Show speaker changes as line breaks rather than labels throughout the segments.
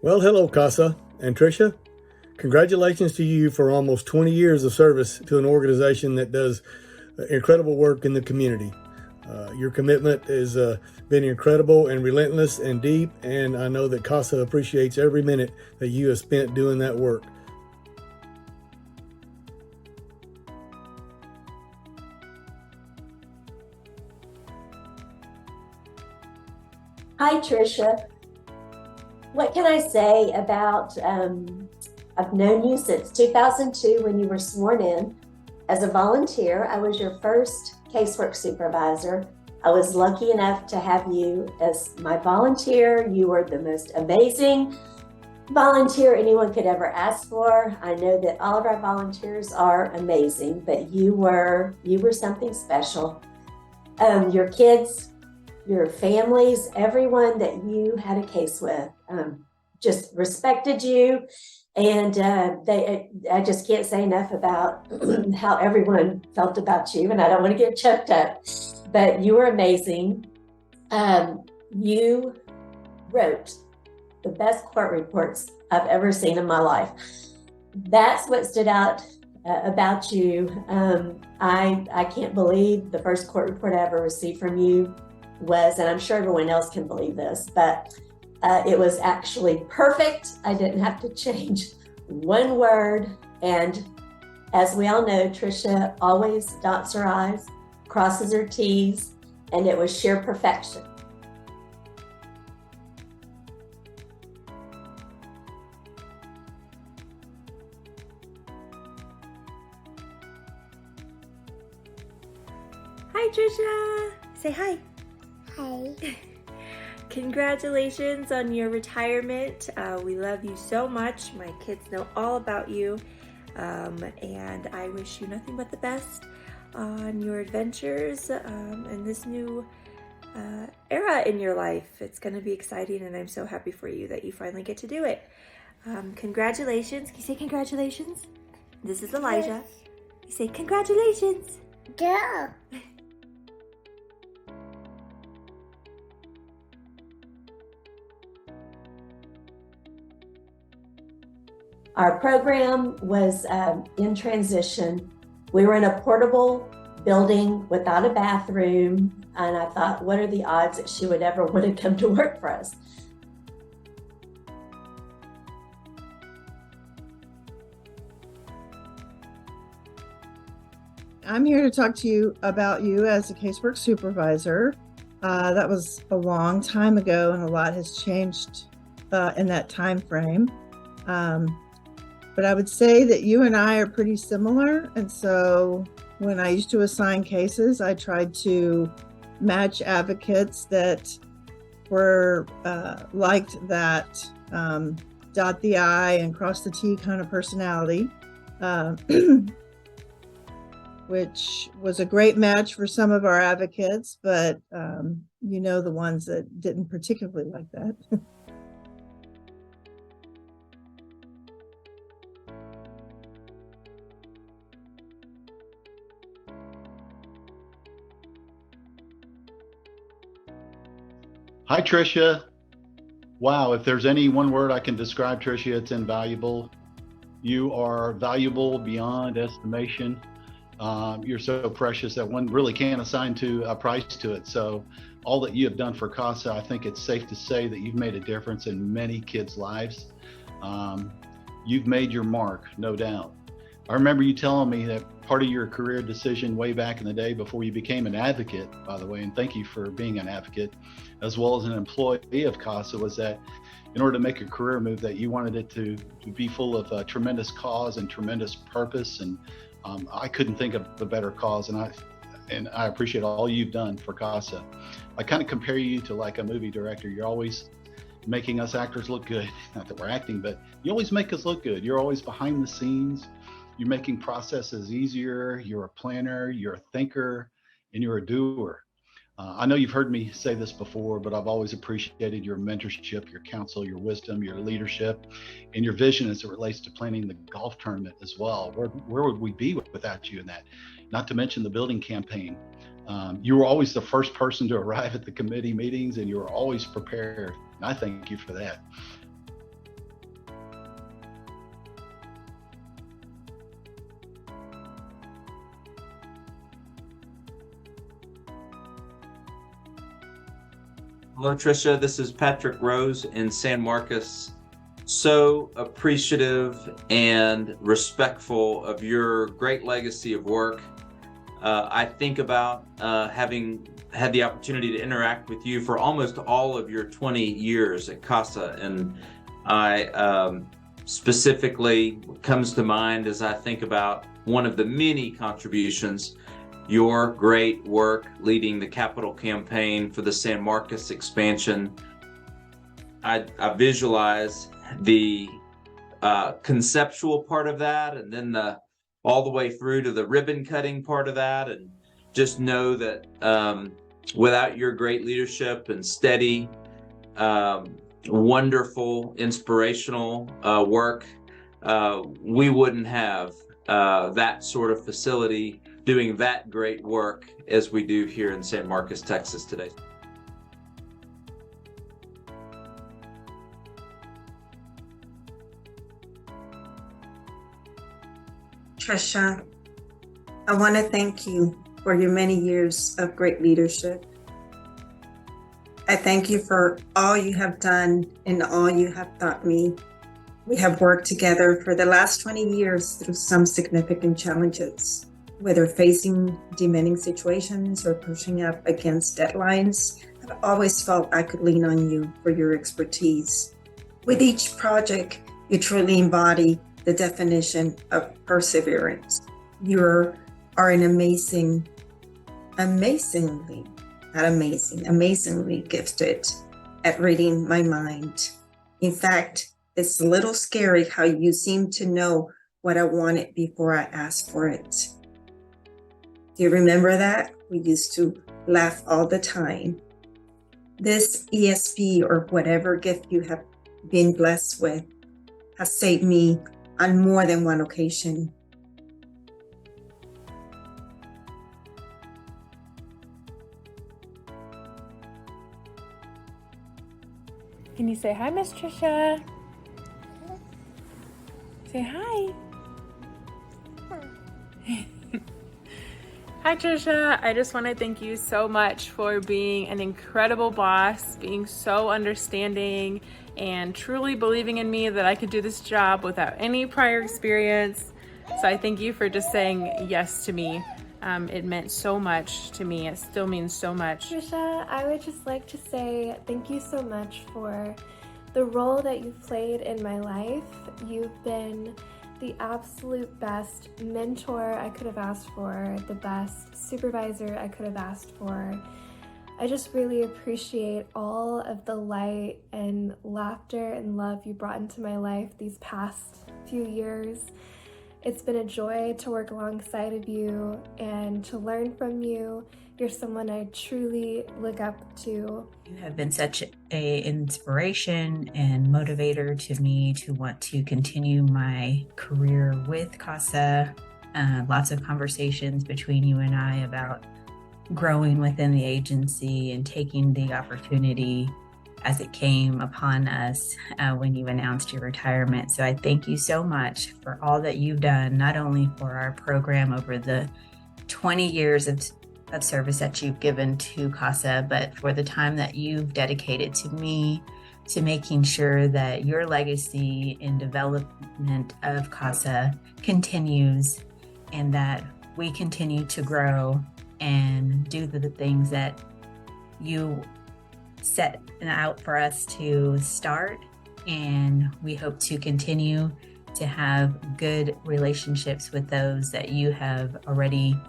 Well, hello, Casa and Tricia. Congratulations to you for almost 20 years of service to an organization that does incredible work in the community. Your commitment has been incredible and relentless and deep, and I know that Casa appreciates every minute that you have spent doing that work.
Hi, Tricia. What can I say about, I've known you since 2002 when you were sworn in. As a volunteer, I was your first casework supervisor. I was lucky enough to have you as my volunteer. You were the most amazing volunteer anyone could ever ask for. I know that all of our volunteers are amazing, but you were something special. Your kids, your families, everyone that you had a case with, just respected you. And I just can't say enough about how everyone felt about you. And I don't want to get choked up, but you were amazing. You wrote the best court reports I've ever seen in my life. That's what stood out about you. I can't believe the first court report I ever received from you was, and I'm sure everyone else can believe this, but it was actually perfect. I didn't have to change one word. And as we all know, Tricia always dots her I's, crosses her T's, and it was sheer perfection.
Hi, Tricia. Say hi.
Hi.
Congratulations on your retirement. We love you so much. My kids know all about you. And I wish you nothing but the best on your adventures and this new era in your life. It's going to be exciting, and I'm so happy for you that you finally get to do it. Congratulations. Can you say congratulations? This is Elijah. You say congratulations.
Go.
Our program was in transition. We were in a portable building without a bathroom, and I thought, what are the odds that she would ever want to come to work for us?
I'm here to talk to you about you as a casework supervisor. That was a long time ago, and a lot has changed in that time frame. But I would say that you and I are pretty similar. And so when I used to assign cases, I tried to match advocates that were liked that dot the I and cross the T kind of personality, which was a great match for some of our advocates, but you know, the ones that didn't particularly like that.
Hi, Tricia. Wow, if there's any one word I can describe Tricia, it's invaluable. You are valuable beyond estimation. You're so precious that one really can't assign to a price to it. So all that you have done for CASA, I think it's safe to say that you've made a difference in many kids' lives. You've made your mark, no doubt. I remember you telling me that part of your career decision way back in the day before you became an advocate, by the way, and thank you for being an advocate, as well as an employee of CASA, was that in order to make a career move, that you wanted it to be full of tremendous cause and tremendous purpose. And I couldn't think of a better cause. And I appreciate all you've done for CASA. I kind of compare you to like a movie director. You're always making us actors look good. Not that we're acting, but you always make us look good. You're always behind the scenes. You're making processes easier. You're a planner, you're a thinker, and you're a doer. I know you've heard me say this before, but I've always appreciated your mentorship, your counsel, your wisdom, your leadership, and your vision as it relates to planning the golf tournament as well. Where would we be without you in that? Not to mention the building campaign. You were always the first person to arrive at the committee meetings, and you were always prepared. And I thank you for that.
Hello, Tricia. This is Patrick Rose in San Marcos. So appreciative and respectful of your great legacy of work. I think about having had the opportunity to interact with you for almost all of your 20 years at CASA, and I specifically comes to mind as I think about one of the many contributions, your great work leading the capital campaign for the San Marcos expansion. I visualize the conceptual part of that, and then all the way through to the ribbon cutting part of that, and just know that without your great leadership and steady, wonderful, inspirational work, we wouldn't have that sort of facility doing that great work as we do here in San Marcos, Texas today.
Tricia, I want to thank you for your many years of great leadership. I thank you for all you have done and all you have taught me. We have worked together for the last 20 years through some significant challenges, whether facing demanding situations or pushing up against deadlines. I've always felt I could lean on you for your expertise. With each project, you truly embody the definition of perseverance. You are an amazingly gifted at reading my mind. In fact, it's a little scary how you seem to know what I wanted before I asked for it. Do you remember that? We used to laugh all the time. This ESP, or whatever gift you have been blessed with, has saved me on more than one occasion.
Can you say hi, Miss Tricia? Say hi. Hi, Tricia. I just want to thank you so much for being an incredible boss, being so understanding, and truly believing in me that I could do this job without any prior experience. So I thank you for just saying yes to me. It meant so much to me. It still means so much.
Tricia, I would just like to say thank you so much for the role that you've played in my life. You've been the absolute best mentor I could have asked for, the best supervisor I could have asked for. I just really appreciate all of the light and laughter and love you brought into my life these past few years. It's been a joy to work alongside of you and to learn from you. You're someone I truly look up to.
You have been such an inspiration and motivator to me to want to continue my career with CASA. Lots of conversations between you and I about growing within the agency and taking the opportunity as it came upon us when you announced your retirement. So I thank you so much for all that you've done, not only for our program over the 20 years of service that you've given to CASA, but for the time that you've dedicated to me, to making sure that your legacy in development of CASA continues and that we continue to grow and do the things that you set out for us to start. And we hope to continue to have good relationships with those that you have already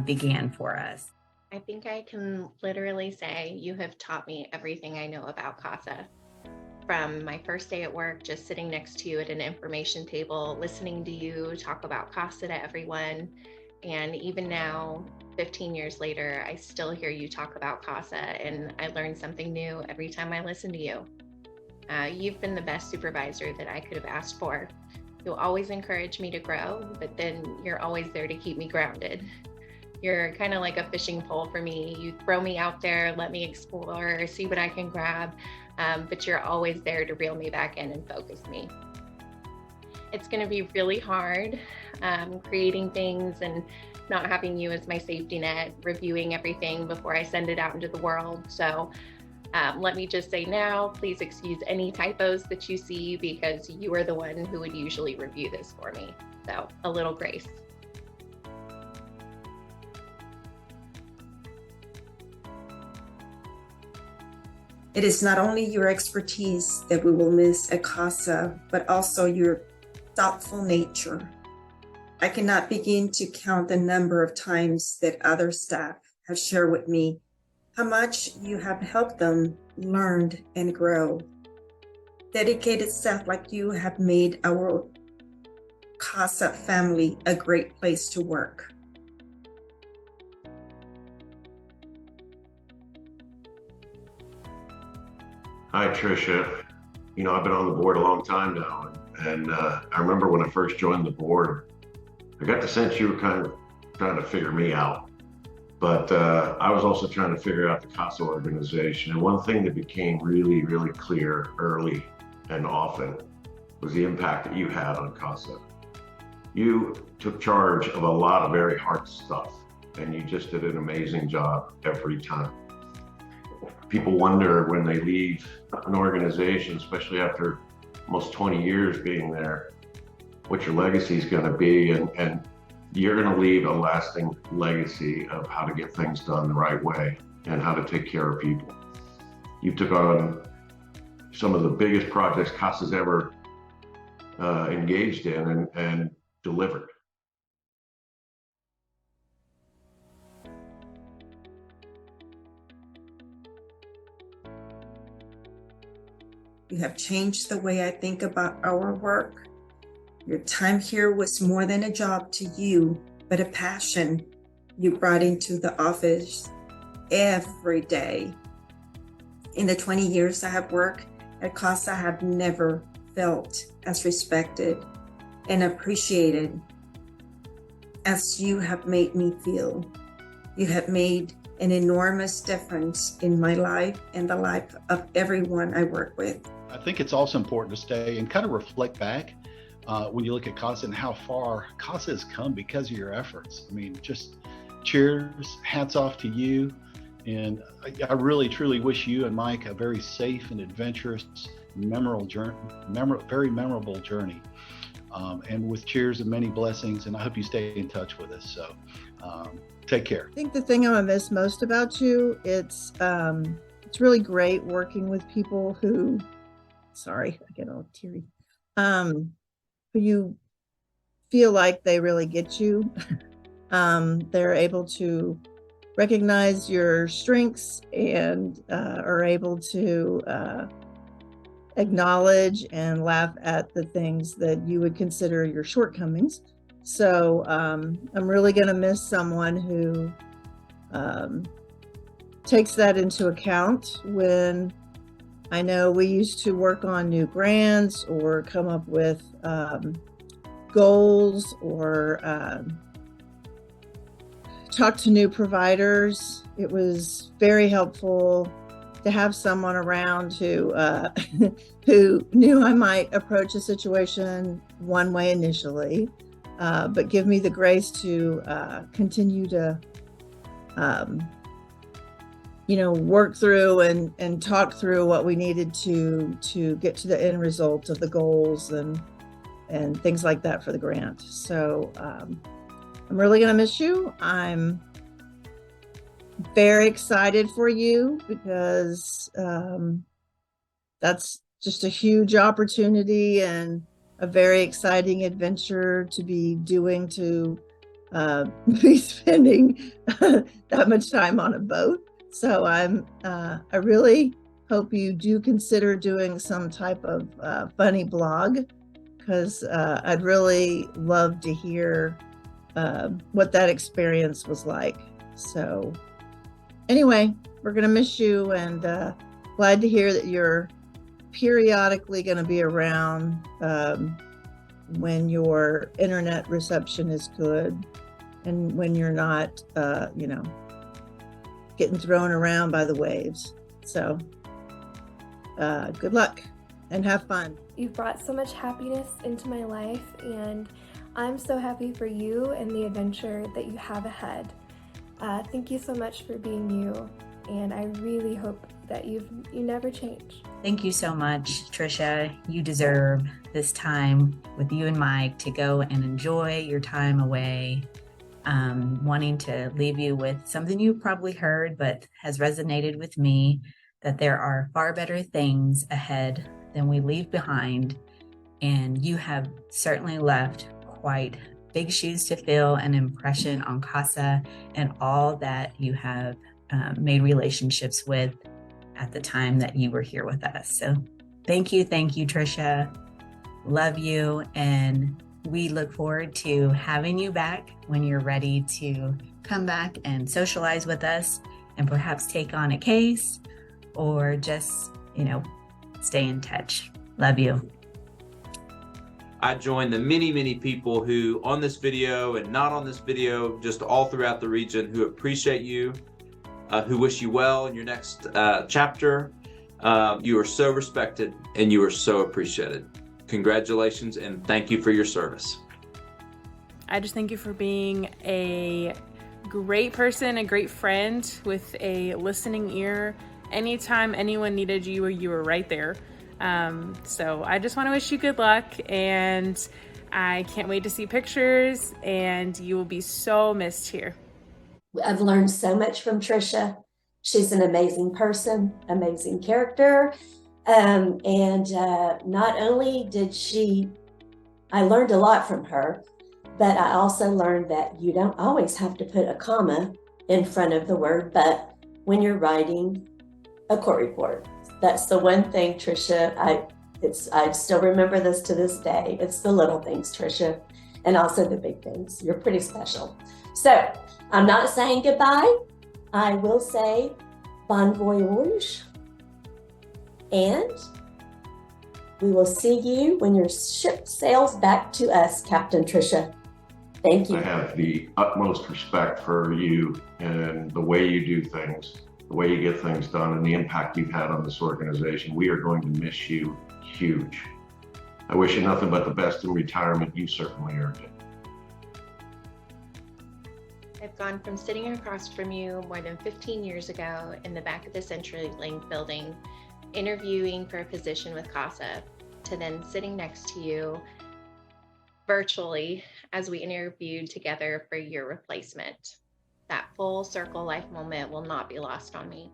began for us.
I think I can literally say you have taught me everything I know about CASA. From my first day at work, just sitting next to you at an information table, listening to you talk about CASA to everyone. And even now, 15 years later, I still hear you talk about CASA, and I learn something new every time I listen to you. You've been the best supervisor that I could have asked for. You'll always encourage me to grow, but then you're always there to keep me grounded. You're kind of like a fishing pole for me. You throw me out there, let me explore, see what I can grab, but you're always there to reel me back in and focus me. It's going to be really hard creating things and not having you as my safety net, reviewing everything before I send it out into the world. So Let me just say now, please excuse any typos that you see because you are the one who would usually review this for me. So a little grace.
It is not only your expertise that we will miss at CASA, but also your thoughtful nature. I cannot begin to count the number of times that other staff have shared with me how much you have helped them learn and grow. Dedicated staff like you have made our CASA family a great place to work.
Hi, Tricia. You know, I've been on the board a long time now, and I remember when I first joined the board, I got the sense you were kind of trying to figure me out. But I was also trying to figure out the CASA organization. And one thing that became really, really clear early and often was the impact that you had on CASA. You took charge of a lot of very hard stuff, and you just did an amazing job every time. People wonder when they leave an organization, especially after almost 20 years being there, what your legacy is going to be, and you're going to leave a lasting legacy of how to get things done the right way and how to take care of people. You took on some of the biggest projects CASA's ever engaged in and delivered.
You have changed the way I think about our work. Your time here was more than a job to you, but a passion you brought into the office every day. In the 20 years I have worked at CASA, I have never felt as respected and appreciated as you have made me feel. You have made an enormous difference in my life and the life of everyone I work with.
I think it's also important to stay and kind of reflect back when you look at CASA and how far CASA has come because of your efforts. I mean, just cheers, hats off to you. And I really, truly wish you and Mike a very safe and adventurous, memorable journey, very memorable journey. And with cheers and many blessings, and I hope you stay in touch with us. So take care.
I think the thing I'm gonna miss most about you, it's really great working with people who, sorry, I get all teary, who you feel like they really get you. They're able to recognize your strengths and are able to acknowledge and laugh at the things that you would consider your shortcomings. So I'm really going to miss someone who takes that into account when I know we used to work on new grants or come up with goals or talk to new providers. It was very helpful to have someone around who who knew I might approach a situation one way initially, but give me the grace to continue to work through and talk through what we needed to get to the end result of the goals and things like that for the grant. So I'm really going to miss you. I'm very excited for you because that's just a huge opportunity and a very exciting adventure to be doing, to be spending that much time on a boat. So I really hope you do consider doing some type of funny blog, because I'd really love to hear what that experience was like. So anyway, we're going to miss you, and glad to hear that you're periodically going to be around when your internet reception is good and when you're not, getting thrown around by the waves. So good luck and have fun.
You've brought so much happiness into my life, and I'm so happy for you and the adventure that you have ahead. Thank you so much for being you. and I really hope that you never change.
Thank you so much, Tricia. You deserve this time with you and Mike to go and enjoy your time away. Wanting to leave you with something you probably heard but has resonated with me, that there are far better things ahead than we leave behind, and you have certainly left quite big shoes to fill, an impression on CASA and all that you have made relationships with at the time that you were here with us. So thank you, Tricia. Love you, and we look forward to having you back when you're ready to come back and socialize with us and perhaps take on a case or just, stay in touch. Love you.
I join the many people who on this video and not on this video, just all throughout the region, who appreciate you, who wish you well in your next chapter. You are so respected and you are so appreciated. Congratulations and thank you for your service.
I just thank you for being a great person, a great friend with a listening ear. Anytime anyone needed you, you were right there. So I just want to wish you good luck, and I can't wait to see pictures, and you will be so missed here.
I've learned so much from Tricia. She's an amazing person, amazing character. And not only did I learned a lot from her, but I also learned that you don't always have to put a comma in front of the word, but when you're writing a court report. That's the one thing, Tricia, I still remember this to this day. It's the little things, Tricia, and also the big things. You're pretty special. So I'm not saying goodbye. I will say bon voyage. And we will see you when your ship sails back to us, Captain Tricia. Thank you.
I have the utmost respect for you and the way you do things, the way you get things done, and the impact you've had on this organization. We are going to miss you huge. I wish you nothing but the best in retirement. You certainly earned it.
I've gone from sitting across from you more than 15 years ago in the back of the CenturyLink building, interviewing for a position with CASA, to then sitting next to you virtually as we interviewed together for your replacement. That full circle life moment will not be lost on me.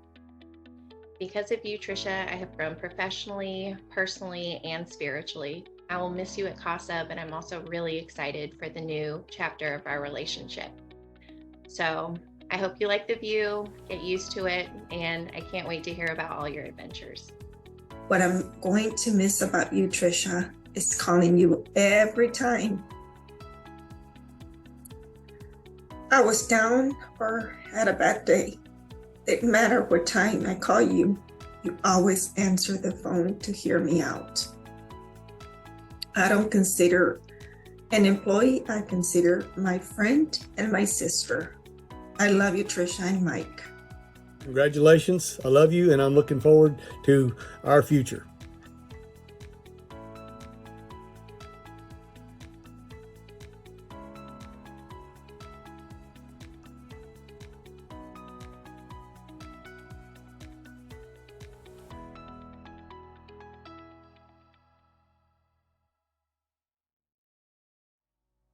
Because of you, Tricia, I have grown professionally, personally, and spiritually. I will miss you at CASA, but I'm also really excited for the new chapter of our relationship. So I hope you like the view, get used to it, and I can't wait to hear about all your adventures.
What I'm going to miss about you, Tricia, is calling you every time I was down or had a bad day. It didn't matter what time I call you, you always answer the phone to hear me out. I don't consider an employee, I consider my friend and my sister. I love you, Tricia and Mike.
Congratulations. I love you, and I'm looking forward to our future.